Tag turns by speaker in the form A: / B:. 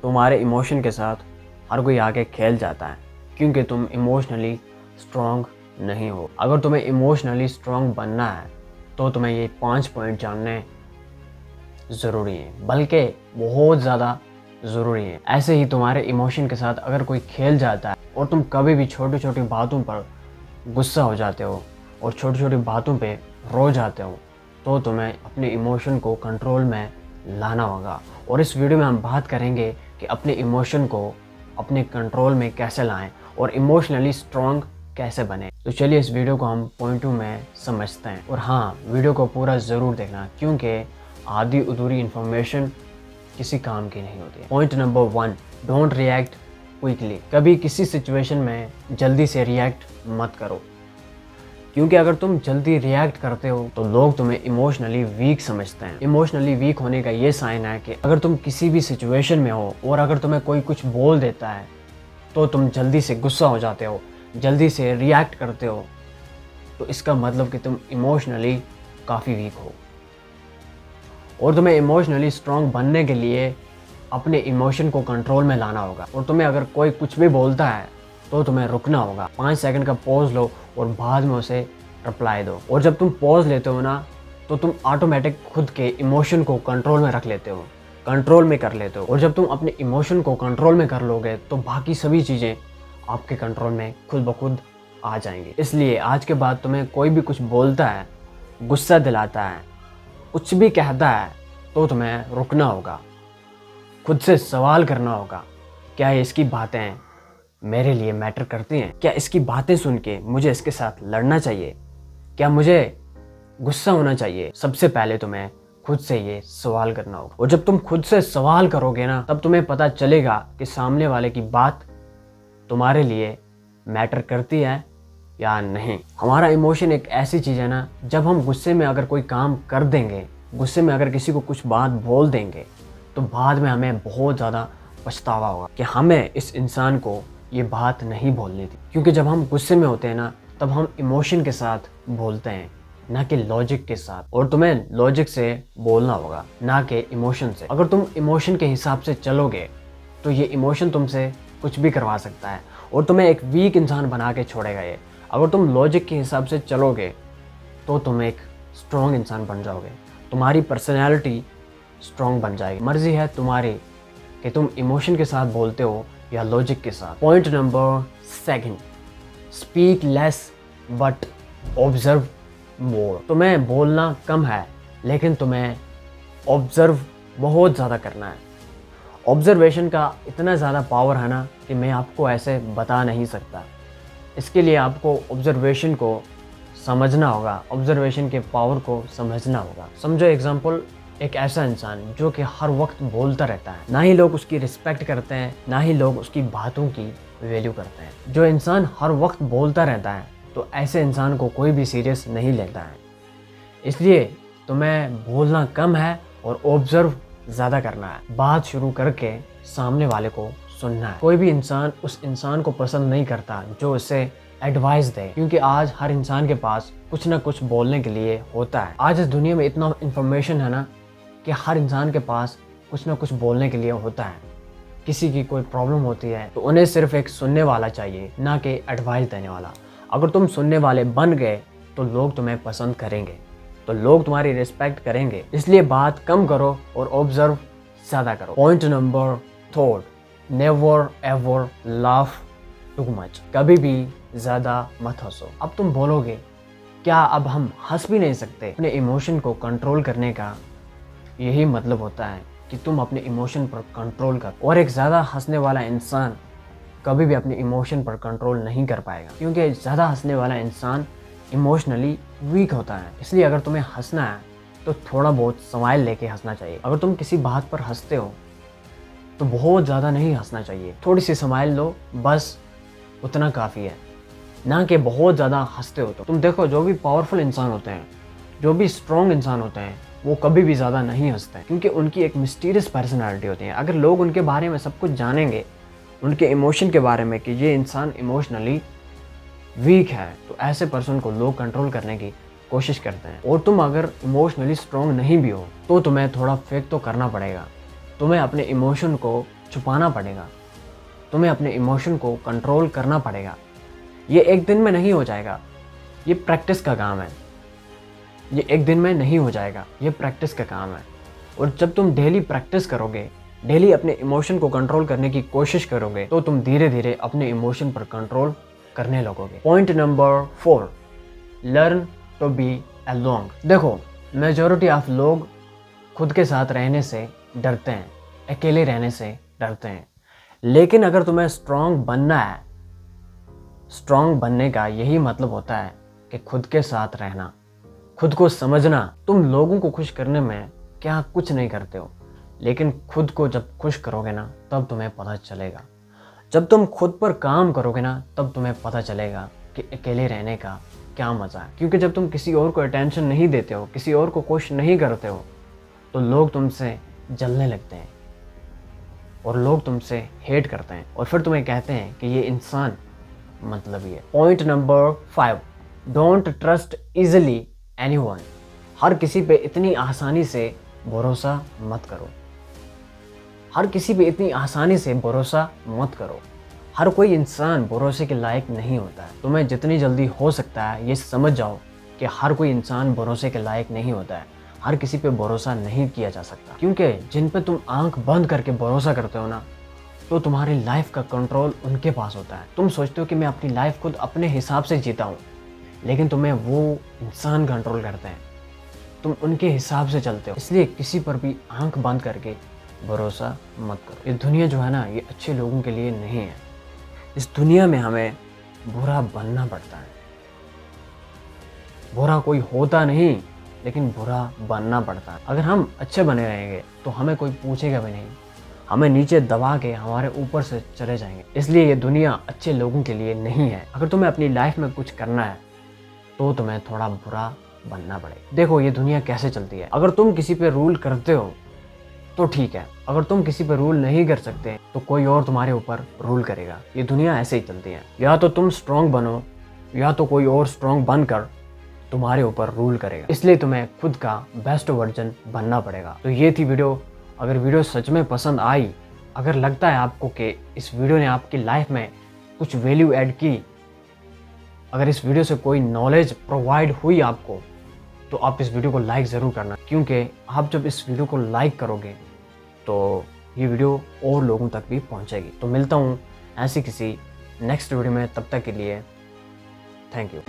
A: तुम्हारे इमोशन के साथ हर कोई आके खेल जाता है क्योंकि तुम इमोशनली स्ट्रॉन्ग नहीं हो। अगर तुम्हें इमोशनली स्ट्रॉन्ग बनना है तो तुम्हें ये 5 पॉइंट जानने ज़रूरी है, बल्कि बहुत ज़्यादा ज़रूरी है। ऐसे ही तुम्हारे इमोशन के साथ अगर कोई खेल जाता है और तुम कभी भी छोटी छोटी बातों पर गुस्सा हो जाते हो और छोटी छोटी बातों पे रो जाते हो, तो तुम्हें अपने इमोशन को कंट्रोल में लाना होगा। और इस वीडियो में हम बात करेंगे कि अपने इमोशन को अपने कंट्रोल में कैसे लाएं और इमोशनली स्ट्रॉन्ग कैसे बने। तो चलिए इस वीडियो को हम पॉइंटों में समझते हैं। और हाँ, वीडियो को पूरा ज़रूर देखना क्योंकि आधी अधूरी इन्फॉर्मेशन किसी काम की नहीं होती है। Point number 1, don't react quickly. कभी किसी सिचुएशन में जल्दी से रिएक्ट मत करो, क्योंकि अगर तुम जल्दी रिएक्ट करते हो तो लोग तुम्हें इमोशनली वीक समझते हैं। इमोशनली वीक होने का ये साइन है कि अगर तुम किसी भी सिचुएशन में हो और अगर तुम्हें कोई कुछ बोल देता है तो तुम जल्दी से गुस्सा हो जाते हो, जल्दी से रिएक्ट करते हो, तो इसका मतलब कि तुम इमोशनली काफ़ी वीक हो। और तुम्हें इमोशनली स्ट्रॉन्ग बनने के लिए अपने इमोशन को कंट्रोल में लाना होगा। और तुम्हें अगर कोई कुछ भी बोलता है तो तुम्हें रुकना होगा, 5 सेकंड का पॉज लो और बाद में उसे रिप्लाई दो। और जब तुम पॉज लेते हो ना, तो तुम ऑटोमेटिक खुद के इमोशन को कंट्रोल में रख लेते हो, कंट्रोल में कर लेते हो। और जब तुम अपने इमोशन को कंट्रोल में कर लोगे तो बाकी सभी चीज़ें आपके कंट्रोल में खुद ब खुद आ जाएंगी। इसलिए आज के बाद तुम्हें कोई भी कुछ बोलता है, गुस्सा दिलाता है, कुछ भी कहता है, तो तुम्हें रुकना होगा, खुद से सवाल करना होगा, क्या इसकी बातें मेरे लिए मैटर करती हैं? क्या इसकी बातें सुन के मुझे इसके साथ लड़ना चाहिए? क्या मुझे गुस्सा होना चाहिए? सबसे पहले तुम्हें खुद से ये सवाल करना होगा। और जब तुम खुद से सवाल करोगे ना, तब तुम्हें पता चलेगा कि सामने वाले की बात तुम्हारे लिए मैटर करती है या नहीं। हमारा इमोशन एक ऐसी चीज़ है ना, जब हम गुस्से में अगर कोई काम कर देंगे, गुस्से में अगर किसी को कुछ बात बोल देंगे, तो बाद में हमें बहुत ज़्यादा पछतावा होगा कि हमें इस इंसान को ये बात नहीं बोलनी थी। क्योंकि जब हम गुस्से में होते हैं ना, तब हम इमोशन के साथ बोलते हैं, ना कि लॉजिक के साथ। और तुम्हें लॉजिक से बोलना होगा, ना कि इमोशन से। अगर तुम इमोशन के हिसाब से चलोगे तो ये इमोशन तुमसे कुछ भी करवा सकता है और तुम्हें एक वीक इंसान बना के छोड़ेगा ये। अगर तुम लॉजिक के हिसाब से चलोगे तो तुम एक स्ट्रॉन्ग इंसान बन जाओगे, तुम्हारी पर्सनैलिटी स्ट्रॉन्ग बन जाएगी। मर्जी है तुम्हारी कि तुम इमोशन के साथ बोलते हो या लॉजिक के साथ। Point number 2, speak less but observe more. तुम्हें बोलना कम है लेकिन तुम्हें ऑब्जर्व बहुत ज़्यादा करना है। ऑब्जर्वेशन का इतना ज़्यादा पावर है ना कि मैं आपको ऐसे बता नहीं सकता। इसके लिए आपको ऑब्जर्वेशन को समझना होगा, ऑब्जर्वेशन के पावर को समझना होगा। समझो एग्जांपल, एक ऐसा इंसान जो कि हर वक्त बोलता रहता है, ना ही लोग उसकी रिस्पेक्ट करते हैं, ना ही लोग उसकी बातों की वैल्यू करते हैं। जो इंसान हर वक्त बोलता रहता है तो ऐसे इंसान को कोई भी सीरियस नहीं लेता है। इसलिए तुम्हें बोलना कम है और ऑब्जर्व ज़्यादा करना है। बात शुरू करके सामने वाले को सुनना है। कोई भी इंसान उस इंसान को पसंद नहीं करता जो उसे एडवाइस दे, क्योंकि आज हर इंसान के पास कुछ ना कुछ बोलने के लिए होता है। आज इस दुनिया में इतना इन्फॉर्मेशन है ना कि हर इंसान के पास कुछ ना कुछ बोलने के लिए होता है। किसी की कोई प्रॉब्लम होती है तो उन्हें सिर्फ एक सुनने वाला चाहिए, ना कि एडवाइस देने वाला। अगर तुम सुनने वाले बन गए तो लोग तुम्हें पसंद करेंगे, तो लोग तुम्हारी रिस्पेक्ट करेंगे। इसलिए बात कम करो और ऑब्जर्व ज़्यादा करो। Point number 3, never ever laugh too much. कभी भी ज़्यादा मत हंसो। अब तुम बोलोगे, क्या अब हम हंस भी नहीं सकते? अपने इमोशन को कंट्रोल करने का यही मतलब होता है कि तुम अपने इमोशन पर कंट्रोल कर। और एक ज़्यादा हंसने वाला इंसान कभी भी अपने इमोशन पर कंट्रोल नहीं कर पाएगा, क्योंकि ज़्यादा हंसने वाला इंसान इमोशनली वीक होता है। इसलिए अगर तुम्हें हंसना है तो थोड़ा बहुत स्माइल लेके हंसना चाहिए। अगर तुम किसी बात पर हंसते हो तो बहुत ज़्यादा नहीं हंसना चाहिए, थोड़ी सी स्माइल लो, बस उतना काफ़ी है, ना कि बहुत ज़्यादा हंसते हो। तो तुम देखो, जो भी पावरफुल इंसान होते हैं, जो भी स्ट्रॉन्ग इंसान होते हैं, वो कभी भी ज़्यादा नहीं हंसते हैं, क्योंकि उनकी एक मिस्टीरियस पर्सनैलिटी होती है। अगर लोग उनके बारे में सब कुछ जानेंगे, उनके इमोशन के बारे में कि ये इंसान इमोशनली वीक है, तो ऐसे पर्सन को लोग कंट्रोल करने की कोशिश करते हैं। और तुम अगर इमोशनली स्ट्रॉन्ग नहीं भी हो तो तुम्हें थोड़ा फेक तो करना पड़ेगा। तुम्हें अपने इमोशन को छुपाना पड़ेगा, तुम्हें अपने इमोशन को कंट्रोल करना पड़ेगा। ये एक दिन में नहीं हो जाएगा, ये प्रैक्टिस का काम है। ये एक दिन में नहीं हो जाएगा, ये प्रैक्टिस का काम है। और जब तुम डेली प्रैक्टिस करोगे, डेली अपने इमोशन को कंट्रोल करने की कोशिश करोगे, तो तुम धीरे धीरे अपने इमोशन पर कंट्रोल करने लगोगे। Point number 4, learn to be along. देखो, मेजॉरिटी ऑफ लोग खुद के साथ रहने से डरते हैं, अकेले रहने से डरते हैं। लेकिन अगर तुम्हें स्ट्रांग बनना है, स्ट्रांग बनने का यही मतलब होता है कि खुद के साथ रहना, खुद को समझना। तुम लोगों को खुश करने में क्या कुछ नहीं करते हो, लेकिन खुद को जब खुश करोगे ना, तब तुम्हें पता चलेगा। जब तुम खुद पर काम करोगे ना, तब तुम्हें पता चलेगा कि अकेले रहने का क्या मज़ा है। क्योंकि जब तुम किसी और को अटेंशन नहीं देते हो, किसी और को खुश नहीं करते हो, तो लोग तुमसे जलने लगते हैं और लोग तुमसे हेट करते हैं और फिर तुम्हें कहते हैं कि ये इंसान मतलब ये। Point number 5, don't trust easily anyone. हर किसी पे इतनी आसानी से भरोसा मत करो। हर किसी पे इतनी आसानी से भरोसा मत करो। हर कोई इंसान भरोसे के लायक नहीं होता है। तुम्हें जितनी जल्दी हो सकता है ये समझ जाओ कि हर कोई इंसान भरोसे के लायक नहीं होता है। हर किसी पे भरोसा नहीं किया जा सकता, क्योंकि जिन पे तुम आंख बंद करके भरोसा करते हो ना, तो तुम्हारी लाइफ का कंट्रोल उनके पास होता है। तुम सोचते हो कि मैं अपनी लाइफ खुद अपने हिसाब से जीता हूँ, लेकिन तुम्हें वो इंसान कंट्रोल करते हैं। तुम उनके हिसाब से चलते हो। इसलिए किसी पर भी आंख बंद करके भरोसा मत करो। ये दुनिया जो है ना, ये अच्छे लोगों के लिए नहीं है। इस दुनिया में हमें बुरा बनना पड़ता है। बुरा कोई होता नहीं, लेकिन बुरा बनना पड़ता है। अगर हम अच्छे बने रहेंगे तो हमें कोई पूछेगा भी नहीं, हमें नीचे दबा के हमारे ऊपर से चले जाएंगे। इसलिए ये दुनिया अच्छे लोगों के लिए नहीं है। अगर तुम्हें अपनी लाइफ में कुछ करना है तो तुम्हें थोड़ा बुरा बनना पड़ेगा। देखो, ये दुनिया कैसे चलती है। अगर तुम किसी पे रूल करते हो तो ठीक है, अगर तुम किसी पे रूल नहीं कर सकते तो कोई और तुम्हारे ऊपर रूल करेगा। ये दुनिया ऐसे ही चलती है। या तो तुम स्ट्रांग बनो, या तो कोई और स्ट्रांग बनकर तुम्हारे ऊपर रूल करेगा। इसलिए तुम्हें खुद का बेस्ट वर्जन बनना पड़ेगा। तो ये थी वीडियो। अगर वीडियो सच में पसंद आई, अगर लगता है आपको कि इस वीडियो ने आपकी लाइफ में कुछ वैल्यू ऐड की, अगर इस वीडियो से कोई नॉलेज प्रोवाइड हुई आपको, तो आप इस वीडियो को लाइक ज़रूर करना। क्योंकि आप जब इस वीडियो को लाइक करोगे तो ये वीडियो और लोगों तक भी पहुंचेगी। तो मिलता हूँ ऐसी किसी नेक्स्ट वीडियो में। तब तक के लिए थैंक यू।